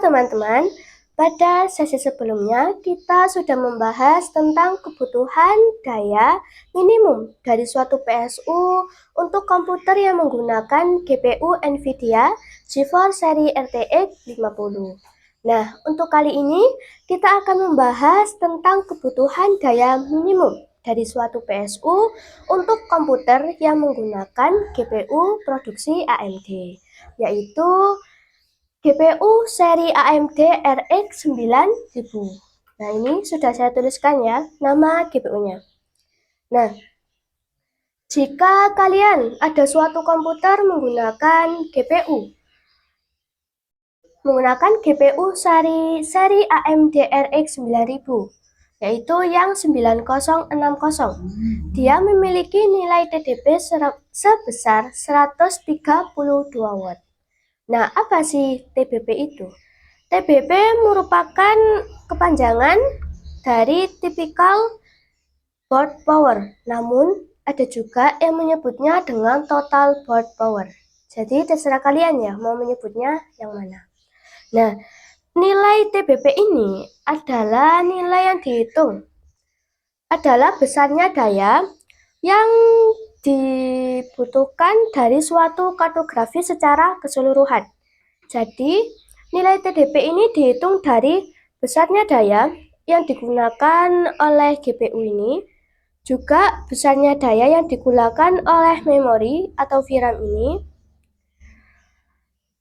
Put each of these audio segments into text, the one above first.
teman-teman, pada sesi sebelumnya kita sudah membahas tentang kebutuhan daya minimum dari suatu PSU untuk komputer yang menggunakan GPU NVIDIA GeForce seri RTX 50. Nah, untuk kali ini kita akan membahas tentang kebutuhan daya minimum dari suatu PSU untuk komputer yang menggunakan GPU produksi AMD, yaitu GPU seri AMD RX 9000. Nah, ini sudah saya tuliskan ya, nama GPU-nya. Nah, jika kalian ada suatu komputer menggunakan GPU seri AMD RX 9000, yaitu yang 9060. Dia memiliki nilai TDP sebesar 132 watt. Nah, apa sih TBP itu? TBP merupakan kepanjangan dari typical board power, namun ada juga yang menyebutnya dengan total board power. Jadi terserah kalian ya mau menyebutnya yang mana. Nah, nilai TBP ini adalah nilai yang dihitung adalah besarnya daya yang dibutuhkan dari suatu kartu grafis secara keseluruhan. Jadi, nilai TDP ini dihitung dari besarnya daya yang digunakan oleh GPU ini, juga besarnya daya yang digunakan oleh memori atau VRAM ini,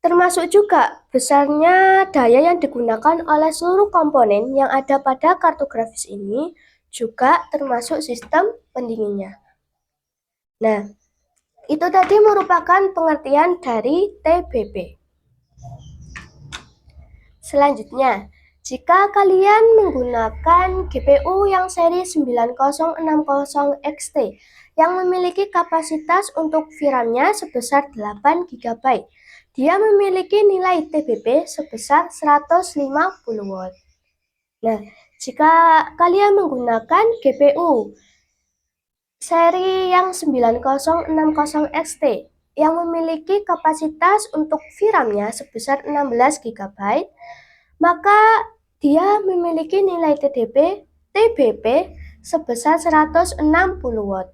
termasuk juga besarnya daya yang digunakan oleh seluruh komponen yang ada pada kartu grafis ini, juga termasuk sistem pendinginnya. Nah, itu tadi merupakan pengertian dari TBP. Selanjutnya, jika kalian menggunakan GPU yang seri 9060 XT yang memiliki kapasitas untuk VRAM-nya sebesar 8 GB, dia memiliki nilai TBP sebesar 150 watt. Nah, jika kalian menggunakan GPU seri yang 9060 XT yang memiliki kapasitas untuk VRAM-nya sebesar 16 GB, maka dia memiliki nilai TBP sebesar 160 watt.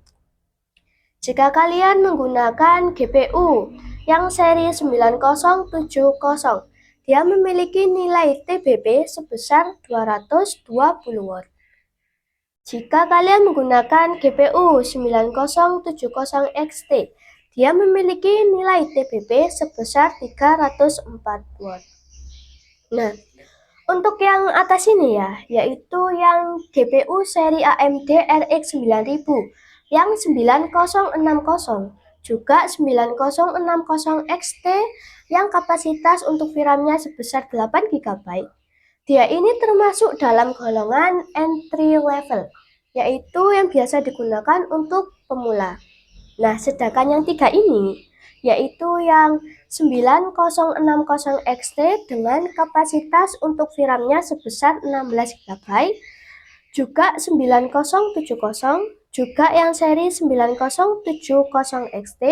Jika kalian menggunakan GPU yang seri 9070, dia memiliki nilai TBP sebesar 220 watt. Jika kalian menggunakan GPU 9070 XT, dia memiliki nilai TBP sebesar 304 watt. Nah, untuk yang atas ini ya, yaitu yang GPU seri AMD RX 9000 yang 9060, juga 9060 XT yang kapasitas untuk VRAM-nya sebesar 8 GB. Dia ini termasuk dalam golongan entry level, yaitu yang biasa digunakan untuk pemula. Nah, sedangkan yang tiga ini, yaitu yang 9060 XT dengan kapasitas untuk VRAM-nya sebesar 16 GB, juga 9070, juga yang seri 9070 XT,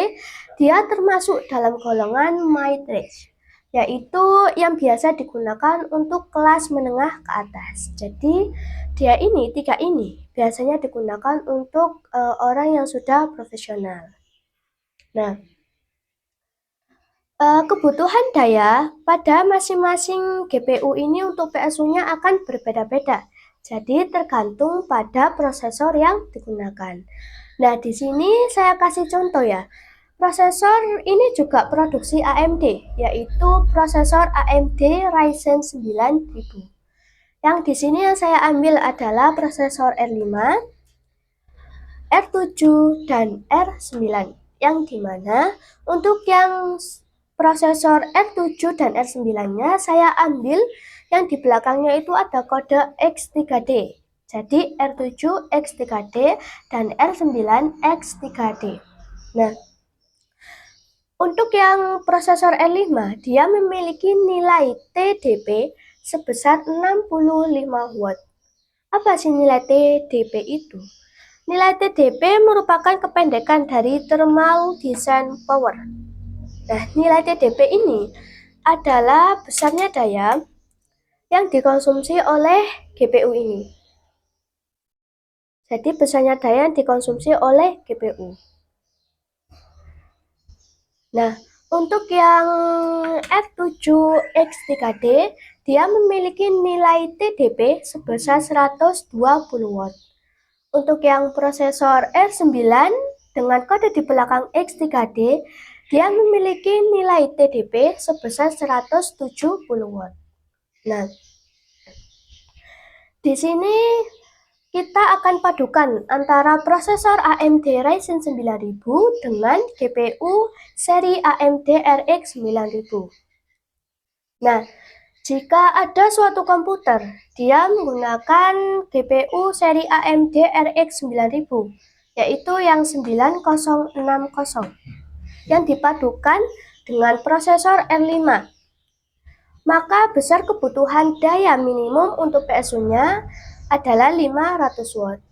dia termasuk dalam golongan mid-range, yaitu yang biasa digunakan untuk kelas menengah ke atas. Jadi tiga ini biasanya digunakan untuk orang yang sudah profesional. Nah, kebutuhan daya pada masing-masing GPU ini untuk PSU-nya akan berbeda-beda. Jadi tergantung pada prosesor yang digunakan. Nah, di sini saya kasih contoh ya. Prosesor ini juga produksi AMD, yaitu prosesor AMD Ryzen 9000. Yang di sini yang saya ambil adalah prosesor R5, R7, dan R9. Yang dimana untuk yang prosesor R7 dan R9-nya saya ambil yang di belakangnya itu ada kode X3D. Jadi R7 X3D dan R9 X3D. Nah, untuk yang prosesor R5, dia memiliki nilai TDP sebesar 65 watt. Apa sih nilai TDP itu? Nilai TDP merupakan kependekan dari Thermal Design Power. Nah, nilai TDP ini adalah besarnya daya yang dikonsumsi oleh GPU ini. Jadi besarnya daya yang dikonsumsi oleh GPU. Nah, untuk yang R7X3D, dia memiliki nilai TDP sebesar 120 watt. Untuk yang prosesor R9 dengan kode di belakang X3D, dia memiliki nilai TDP sebesar 170 watt. Nah, di sini kita akan padukan antara prosesor AMD Ryzen 9000 dengan GPU seri AMD RX 9000. Nah, jika ada suatu komputer, dia menggunakan GPU seri AMD RX 9000, yaitu yang 9060, yang dipadukan dengan prosesor R5. Maka besar kebutuhan daya minimum untuk PSU-nya adalah 500 watt.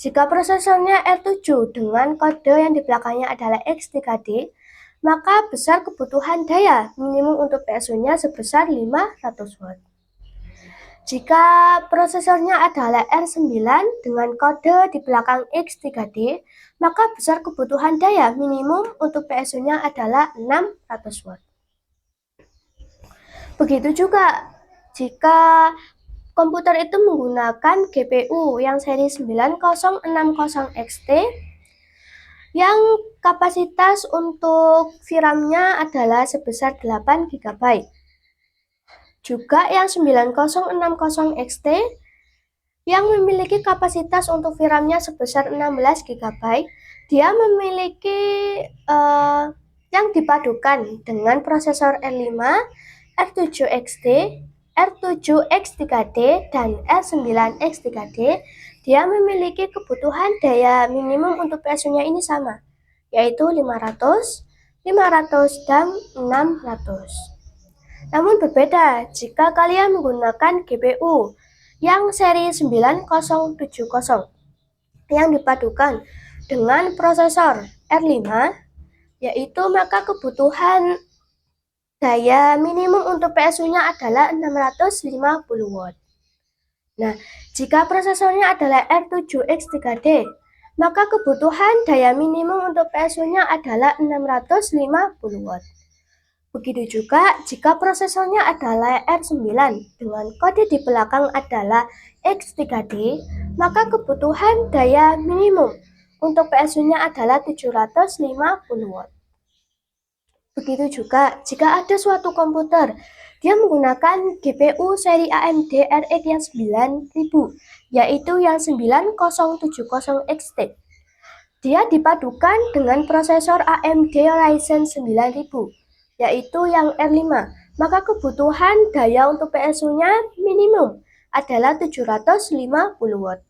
Jika prosesornya R7 dengan kode yang di belakangnya adalah X3D, maka besar kebutuhan daya minimum untuk PSU-nya sebesar 500 watt. Jika prosesornya adalah R9 dengan kode di belakang X3D, maka besar kebutuhan daya minimum untuk PSU-nya adalah 600 watt. Begitu juga jika komputer itu menggunakan GPU yang seri 9060XT yang kapasitas untuk VRAM-nya adalah sebesar 8 GB. Juga yang 9060XT yang memiliki kapasitas untuk VRAM-nya sebesar 16 GB, dia memiliki yang dipadukan dengan prosesor R5, R7XT, R7X3D, dan R9X3D, dia memiliki kebutuhan daya minimum untuk PSU-nya ini sama, yaitu 500, 500, dan 600. Namun berbeda jika kalian menggunakan GPU yang seri 9070 yang dipadukan dengan prosesor R5, yaitu maka kebutuhan daya minimum untuk PSU-nya adalah 650 watt. Nah, jika prosesornya adalah R7X3D, maka kebutuhan daya minimum untuk PSU-nya adalah 650 watt. Begitu juga jika prosesornya adalah R9 dengan kode di belakang adalah X3D, maka kebutuhan daya minimum untuk PSU-nya adalah 750 watt. Begitu juga jika ada suatu komputer, dia menggunakan GPU seri AMD RX yang 9000, yaitu yang 9070XT. Dia dipadukan dengan prosesor AMD Ryzen 9000, yaitu yang R5, maka kebutuhan daya untuk PSU-nya minimum adalah 750 watt.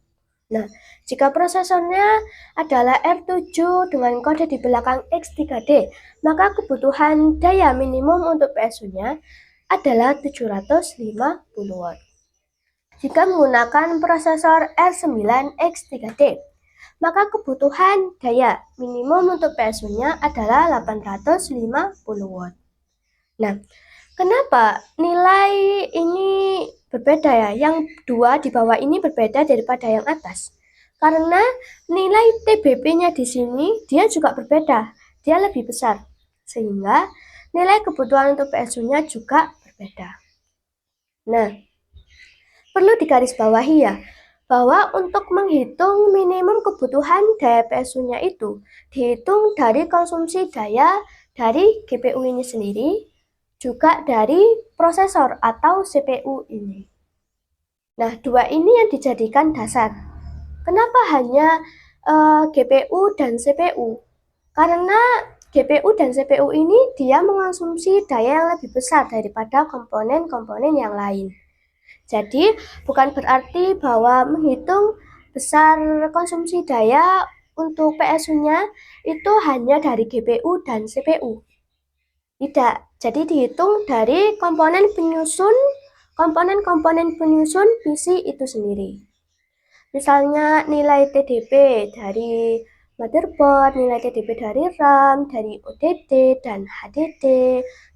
Nah, jika prosesornya adalah R7 dengan kode di belakang X3D, maka kebutuhan daya minimum untuk PSU-nya adalah 750 watt. Jika menggunakan prosesor R9X3D, maka kebutuhan daya minimum untuk PSU-nya adalah 850 watt. Nah, kenapa nilai ini berbeda ya? Yang dua di bawah ini berbeda daripada yang atas. Karena nilai TBP-nya di sini dia juga berbeda. Dia lebih besar. Sehingga nilai kebutuhan untuk PSU-nya juga berbeda. Nah, perlu digarisbawahi ya, bahwa untuk menghitung minimum kebutuhan daya PSU-nya itu dihitung dari konsumsi daya dari GPU ini sendiri, juga dari prosesor atau CPU ini. Nah, dua ini yang dijadikan dasar. Kenapa hanya GPU dan CPU? Karena GPU dan CPU ini dia mengonsumsi daya yang lebih besar daripada komponen-komponen yang lain. Jadi, bukan berarti bahwa menghitung besar konsumsi daya untuk PSU-nya itu hanya dari GPU dan CPU. Tidak, jadi dihitung dari komponen-komponen penyusun PC itu sendiri. Misalnya nilai TDP dari motherboard, nilai TDP dari RAM, dari ODD, dan HDD,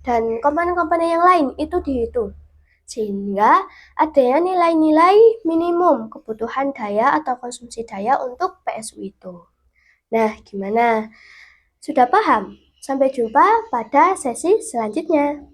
dan komponen-komponen yang lain itu dihitung. Sehingga adanya nilai-nilai minimum kebutuhan daya atau konsumsi daya untuk PSU itu. Nah, gimana? Sudah paham? Sampai jumpa pada sesi selanjutnya.